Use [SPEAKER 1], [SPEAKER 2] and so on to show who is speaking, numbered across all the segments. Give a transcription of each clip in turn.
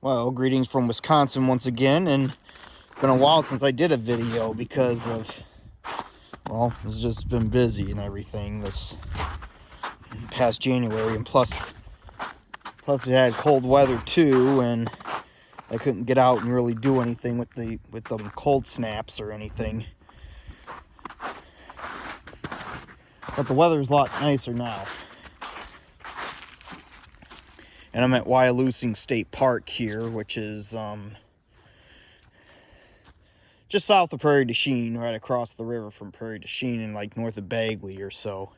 [SPEAKER 1] Well, greetings from Wisconsin once again, and it's been a while since I did a video because of, well, it's just been busy and everything this past January, and plus it had cold weather too, and I couldn't get out and really do anything with the cold snaps or anything. But the weather is a lot nicer now. And I'm at Wyalusing State Park here, which is just south of Prairie du Chien, right across the river from Prairie du Chien, and like north of Bagley or so.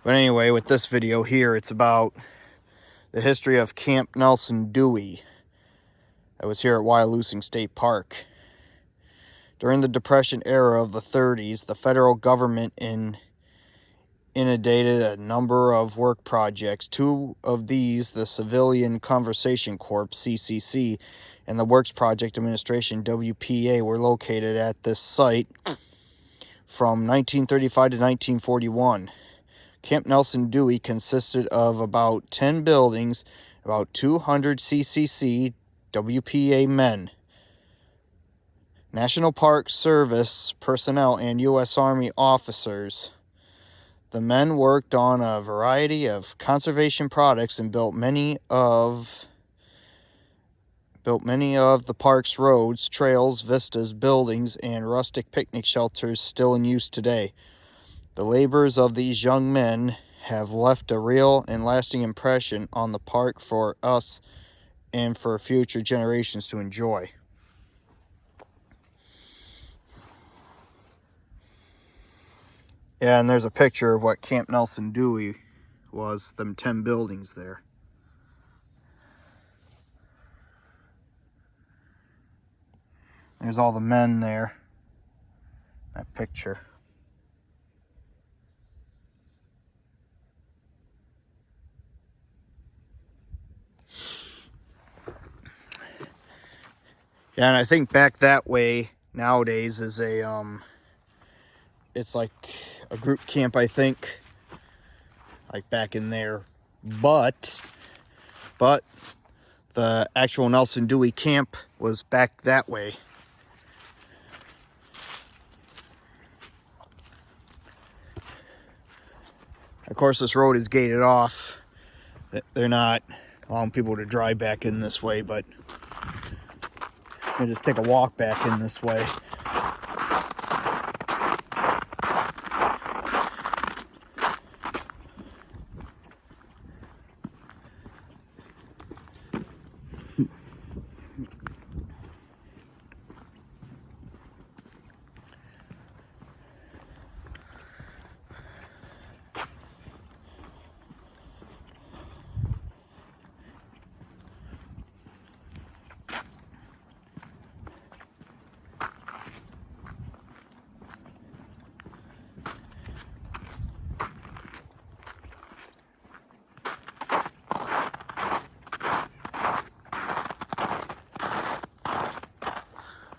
[SPEAKER 1] But anyway, with this video here, it's about the history of Camp Nelson Dewey that was here at Wyalusing State Park. During the Depression era of the 30s, the federal government inundated a number of work projects. Two of these, the Civilian Conservation Corps, CCC, and the Works Project Administration, WPA, were located at this site from 1935 to 1941. Camp Nelson Dewey consisted of about 10 buildings, about 200 CCC WPA men, National Park Service personnel, and U.S. Army officers. The men worked on a variety of conservation products and built many of the park's roads, trails, vistas, buildings, and rustic picnic shelters still in use today. The labors of these young men have left a real and lasting impression on the park for us and for future generations to enjoy. Yeah, and there's a picture of what Camp Nelson Dewey was, them 10 buildings there. There's all the men there, that picture. Yeah, and I think back that way nowadays is it's like a group camp, I think, like back in there. But the actual Nelson Dewey camp was back that way. Of course, this road is gated off. They're not allowing people to drive back in this way, but I just take a walk back in this way.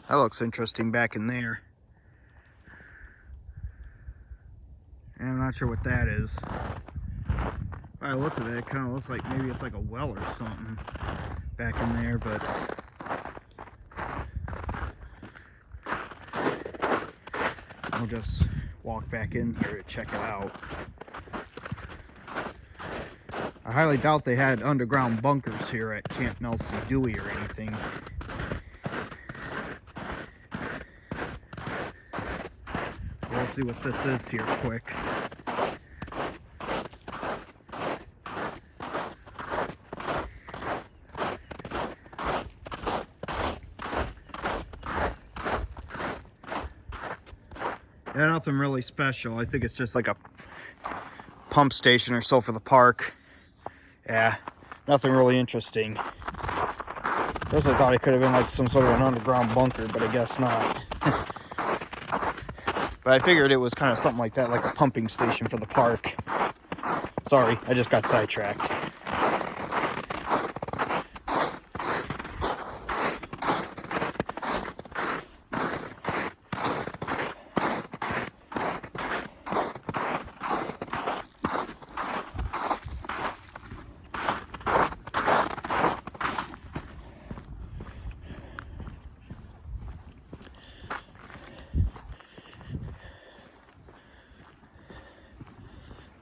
[SPEAKER 1] That looks interesting back in there. And I'm not sure what that is. By the looks of it, it kind of looks like maybe it's like a well or something back in there, but I'll just walk back in here to check it out. I highly doubt they had underground bunkers here at Camp Nelson Dewey or anything. We'll see what this is here quick. Yeah, nothing really special. I think it's just like a pump station or so for the park. Yeah, nothing really interesting. First I thought it could have been like some sort of an underground bunker, but I guess not. But I figured it was kind of something like that, like a pumping station for the park. Sorry, I just got sidetracked.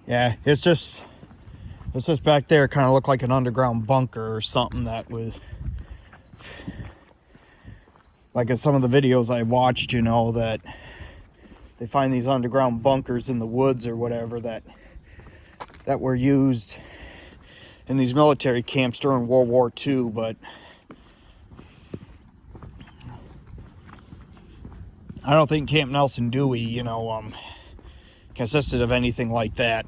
[SPEAKER 1] Yeah, it's just back there. Kind of looked like an underground bunker or something that was, like in some of the videos I watched, you know, that they find these underground bunkers in the woods or whatever that were used in these military camps during World War II, but I don't think Camp Nelson Dewey, you know, consisted of anything like that.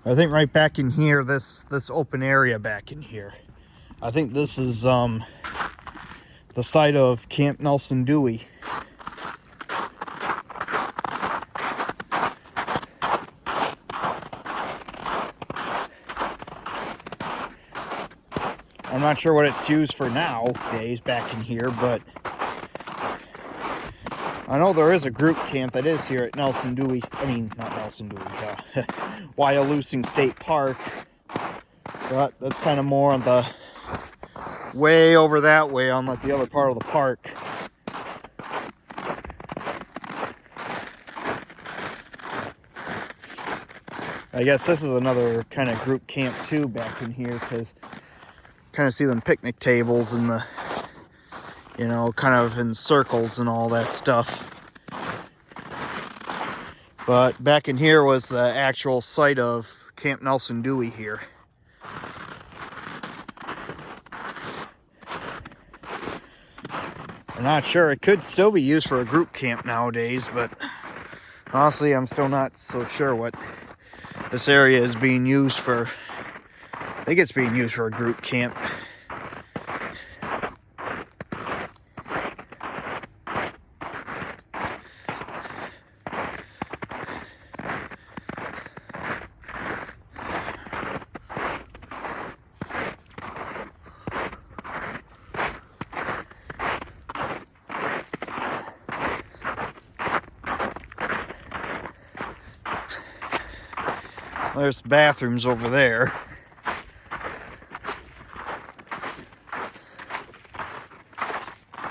[SPEAKER 1] I think right back in here, this open area back in here, I think this is the site of Camp Nelson Dewey. I'm not sure what it's used for nowadays back in here, but I know there is a group camp that is here at Nelson Dewey. I mean, not Nelson Dewey, Wyalusing State Park. But that's kind of more on the way over that way on like the other part of the park. I guess this is another kind of group camp too back in here, because kind of see them picnic tables and the, you know, kind of in circles and all that stuff. But back in here was the actual site of Camp Nelson Dewey here. I'm not sure. It could still be used for a group camp nowadays, but honestly, I'm still not so sure what this area is being used for. I think it's being used for a group camp. There's bathrooms over there.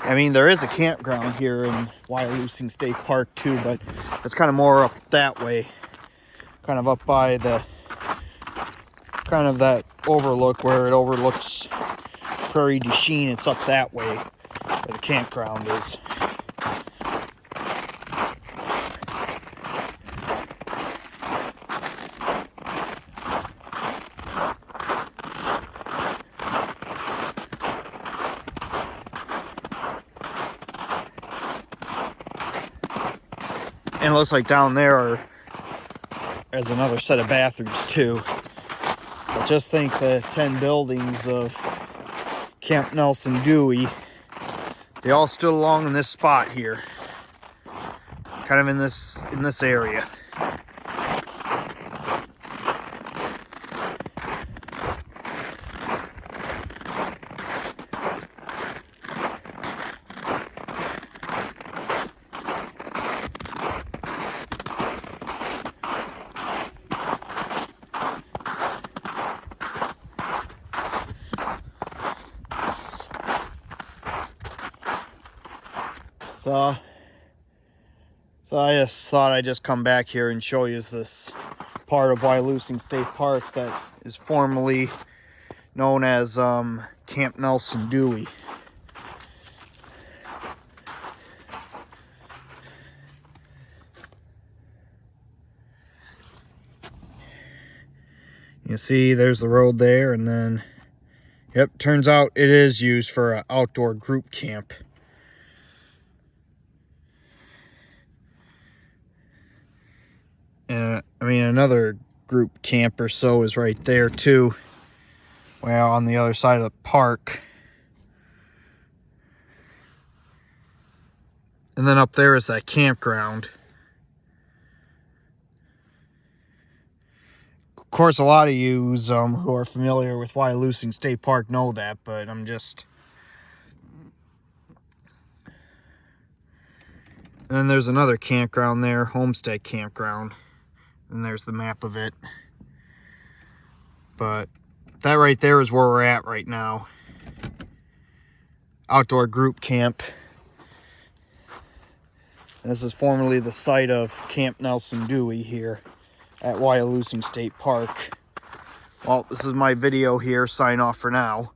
[SPEAKER 1] I mean, there is a campground here in Wyalusing State Park too, but it's kind of more up that way. Kind of up by the, kind of that overlook where it overlooks Prairie du Chien. It's up that way where the campground is. And it looks like down there there's another set of bathrooms too. But just think the 10 buildings of Camp Nelson Dewey, they all stood along in this spot here. Kind of in this area. So I just thought I'd just come back here and show you this part of Wyalusing State Park that is formerly known as Camp Nelson Dewey. You see there's the road there, and then, yep, turns out it is used for an outdoor group camp. And I mean, another group camp or so is right there too. Well, on the other side of the park. And then up there is that campground. Of course, a lot of you who are familiar with Wyalusing State Park know that, but I'm just... And then there's another campground there, Homestead Campground. And there's the map of it. But that right there is where we're at right now. Outdoor group camp. And this is formerly the site of Camp Nelson Dewey here at Wyalusing State Park. Well, this is my video here. Sign off for now.